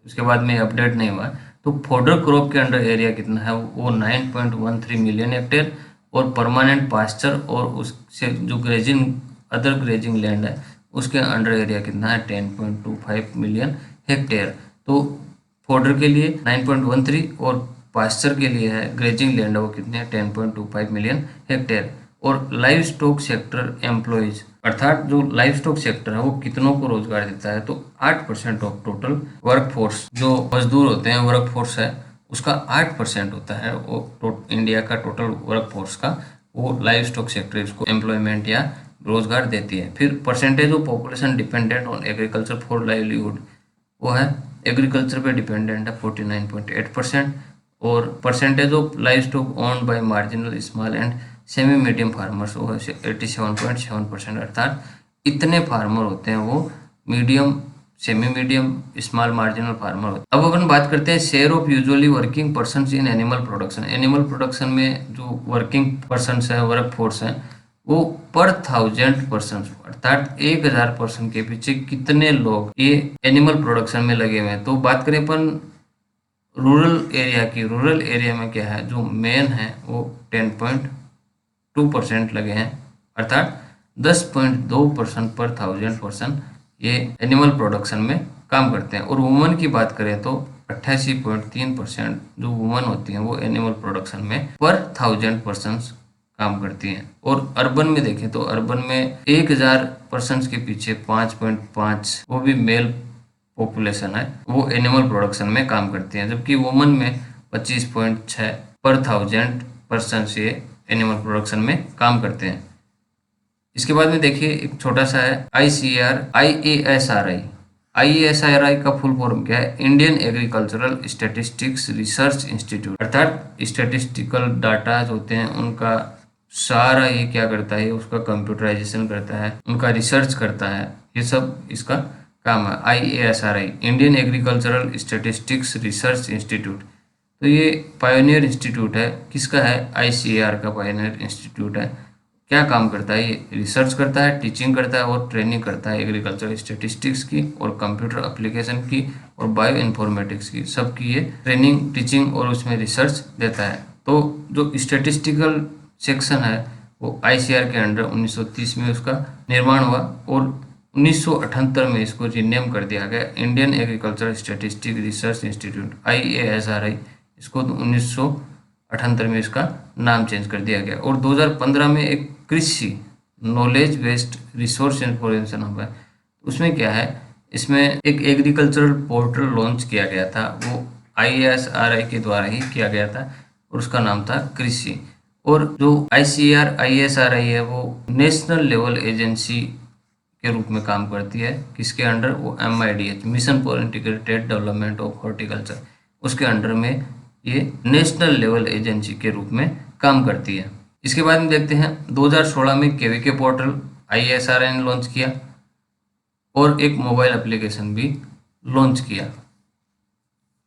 उसके बाद में अपडेट नहीं हुआ है। तो फॉडर क्रॉप के अंडर एरिया कितना है वो 9.13 मिलियन हेक्टेयर, और परमानेंट पास्चर और उससे जो ग्रेजिंग अदर ग्रेजिंग लैंड है उसके अंडर एरिया कितना है 10.25 मिलियन हेक्टेयर। तो फॉडर के लिए 9.13 और पास्चर के लिए है ग्रेजिंग लैंड वो कितने हैं 10.25 मिलियन हेक्टेयर। और लाइव स्टॉक सेक्टर एम्प्लॉयज, अर्थात जो लाइव स्टॉक सेक्टर है वो कितनों को रोजगार देता है, तो 8% ऑफ टोटल वर्क फोर्स, जो मजदूर होते हैं वर्क फोर्स है उसका 8% होता है वो इंडिया का टोटल वर्क फोर्स का, वो लाइव स्टॉक सेक्टर इसको एम्प्लॉयमेंट या रोजगार देती है। फिर percentage of population dependent on agriculture for livelihood, वो है एग्रीकल्चर पे डिपेंडेंट है 49.8%, और percentage of live stock owned by marginal small and semi medium farmers वो है 87.7%। अर्थात इतने फार्मर होते हैं वो medium semi medium, small, marginal farmer होते हैं। अब अपन बात करते हैं share of usually working persons in animal production. Animal production में जो वर्किंग पर्सन्स है, वर्क फोर्स है, वो पर 1000 पर्सन, अर्थात 1000 पर्सन के पीछे कितने लोग ये एनिमल प्रोडक्शन में लगे हुए हैं। तो बात करें अपन रूरल एरिया की, रूरल एरिया में क्या है, जो मेन है वो 10.2% लगे हैं, अर्थात 10.2% पर 1000 पर्सन ये एनिमल प्रोडक्शन में काम करते हैं। और वुमन की बात करें तो 88.3% जो वुमन होती हैं वो एनिमल प्रोडक्शन में पर 1000 पर्सन काम करती हैं। और अर्बन में देखें तो अर्बन में 1000 पर्सन के पीछे 5.5 वो भी मेल पॉपुलेशन है, वो एनिमल प्रोडक्शन में काम करती हैं, जबकि वुमन में 25.6 पर 1000 पर्सन ये एनिमल प्रोडक्शन में काम करते हैं। इसके बाद में देखिए एक छोटा सा है IASRI। IASRI का फुल फॉर्म क्या है, Indian agricultural statistics research institute, अर्थात स्टैटिस्टिकल डाटा होते हैं उनका सारा ये क्या करता है, उसका कंप्यूटराइजेशन करता है, उनका रिसर्च करता है, ये सब इसका काम है। IASRI Indian agricultural statistics research institute, तो ये पायोनियर इंस्टीट्यूट है, किसका है, ICAR का पायोनियर इंस्टीट्यूट है। क्या काम करता है, ये रिसर्च करता है, टीचिंग करता है और ट्रेनिंग करता है एग्रीकल्चर स्टैटिस्टिक्स की और कंप्यूटर एप्लीकेशन की और बायो इन्फॉर्मेटिक्स की, सबकी ये ट्रेनिंग, टीचिंग और उसमें रिसर्च देता है। तो जो स्टैटिस्टिकल सेक्शन है वो ICAR के अंडर 1930 में उसका निर्माण हुआ और 1978 में इसको रीनेम कर दिया गया Indian agriculture statistics research institute IASRI, इसको 1978 में इसका नाम चेंज कर दिया गया। और 2015 में एक कृषि नॉलेज बेस्ड रिसोर्स इन्फॉर्मेशन हुआ है, उसमें क्या है, इसमें एक एग्रीकल्चरल पोर्टल लॉन्च किया गया था, वो IASRI के द्वारा ही किया गया था और उसका नाम था कृषि। और जो ICAR-ISRI है वो नेशनल लेवल एजेंसी के रूप में काम करती है, किसके अंडर, वो MIDH mission for integrated development of horticulture, उसके अंडर में ये नेशनल लेवल एजेंसी के रूप में काम करती है। इसके बाद में देखते हैं 2016 में KVK पोर्टल IASRI ने लॉन्च किया और एक मोबाइल एप्लीकेशन भी लॉन्च किया,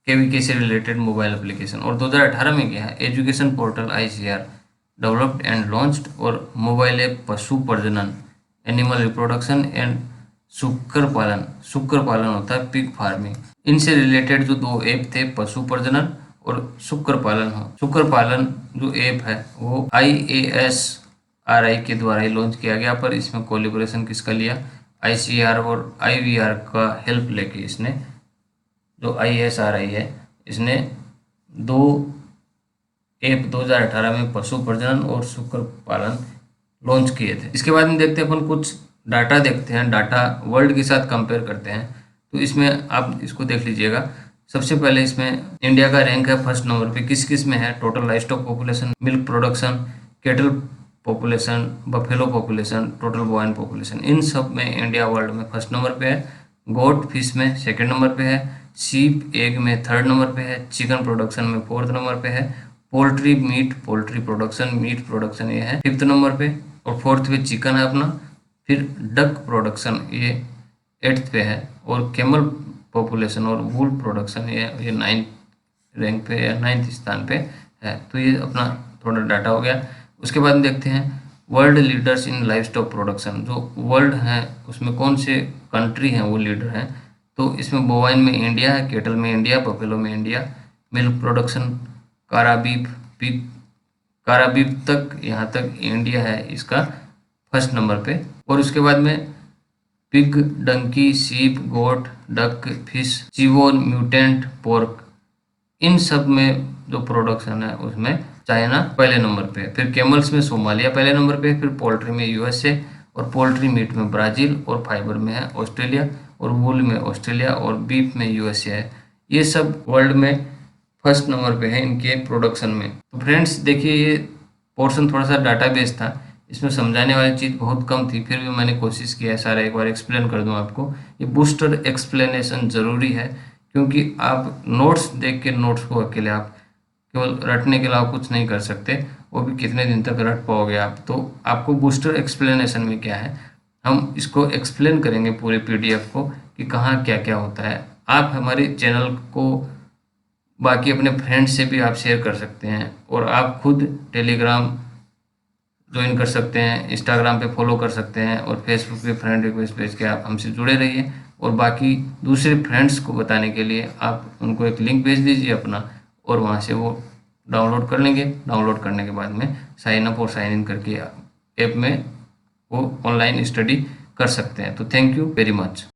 KVK से रिलेटेड मोबाइल एप्लीकेशन। और 2018 में क्या है, education portal ICAR developed and launched और मोबाइल ऐप पशु प्रजनन, एनिमल रिप्रोडक्शन एंड शुक्र पालन होता है, पिग फार्मिंग, इनसे रिलेटेड जो 2 ऐप थे, पशु प्रजनन और शुक्र पालन जो ऐप है वो IASRI के द्वारा ही लॉन्च किया गया, पर इसमें कोलैबोरेशन किसका लिया, ICAR और IVR का हेल्प लेके इसने, जो IASRI है, इसने 2 ऐप 2018 में पशु प्रजनन और शुक्र पालन लॉन्च किए थे। इसके बाद में देखते हैं अपन कुछ डाटा देखते हैं, डाटा वर्ल्ड के साथ कंपेयर करते हैं। तो इसमें आप इसको देख लीजिएगा, सबसे पहले इसमें इंडिया का रैंक है फर्स्ट नंबर पे, किस में है, total live stock population, milk production, cattle population, buffalo population, total bovine population, इन सब में इंडिया वर्ल्ड में फर्स्ट नंबर पे है। गोट फिश में सेकेंड नंबर पे है, सीप एग में थर्ड नंबर पे है, चिकन प्रोडक्शन में फोर्थ नंबर पे है, पोल्ट्री प्रोडक्शन ये है फिफ्थ नंबर पे और फोर्थ पे चिकन है अपना, फिर डक प्रोडक्शन ये 8th पे है और कैमल पॉपुलेशन और वूल प्रोडक्शन ये 9th रैंक पे या 9th स्थान पे है। तो ये अपना थोड़ा डाटा हो गया। उसके बाद देखते हैं world leaders in live stock production, जो वर्ल्ड है उसमें कौन से कंट्री हैं वो लीडर हैं। तो इसमें बोवाइन में इंडिया है, केटल में इंडिया, बफेलो में इंडिया, मिल्क प्रोडक्शन काराबीफ तक, यहाँ तक इंडिया है इसका फर्स्ट नंबर पे। और उसके बाद में पिग, डंकी, सीप, गोट, डक, फिश, चिवोन, म्यूटेंट, पोर्क, इन सब में जो प्रोडक्शन है उसमें चाइना पहले नंबर पे, फिर कैमल्स में सोमालिया पहले नंबर पे, फिर पोल्ट्री में USA और पोल्ट्री मीट में ब्राज़ील और फाइबर में है ऑस्ट्रेलिया और वूल में ऑस्ट्रेलिया और बीफ में USA है। ये सब वर्ल्ड में फर्स्ट नंबर पे है इनके प्रोडक्शन में। तो फ्रेंड्स देखिए ये पोर्शन थोड़ा सा डाटाबेस था, इसमें समझाने वाली चीज़ बहुत कम थी, फिर भी मैंने कोशिश किया है सारा एक बार एक्सप्लेन कर दूं आपको। ये बूस्टर एक्सप्लेनेशन ज़रूरी है क्योंकि आप नोट्स देख के नोट्स को अकेले आप केवल रटने के अलावा कुछ नहीं कर सकते, वो भी कितने दिन तक रट पाओगे आप। तो आपको बूस्टर एक्सप्लेनेशन में क्या है, हम इसको एक्सप्लेन करेंगे पूरे PDF को कि कहाँ क्या क्या होता है। आप हमारे चैनल को बाकी अपने फ्रेंड्स से भी आप शेयर कर सकते हैं, और आप खुद टेलीग्राम ज्वाइन कर सकते हैं, इंस्टाग्राम पे फॉलो कर सकते हैं, और फेसबुक पे फ्रेंड रिक्वेस्ट भेज के आप हमसे जुड़े रहिए। और बाकी दूसरे फ्रेंड्स को बताने के लिए आप उनको एक लिंक भेज दीजिए अपना, और वहाँ से वो डाउनलोड कर लेंगे। डाउनलोड करने के बाद में साइन अप और साइन इन करके ऐप में वो ऑनलाइन स्टडी कर सकते हैं। तो थैंक यू वेरी मच।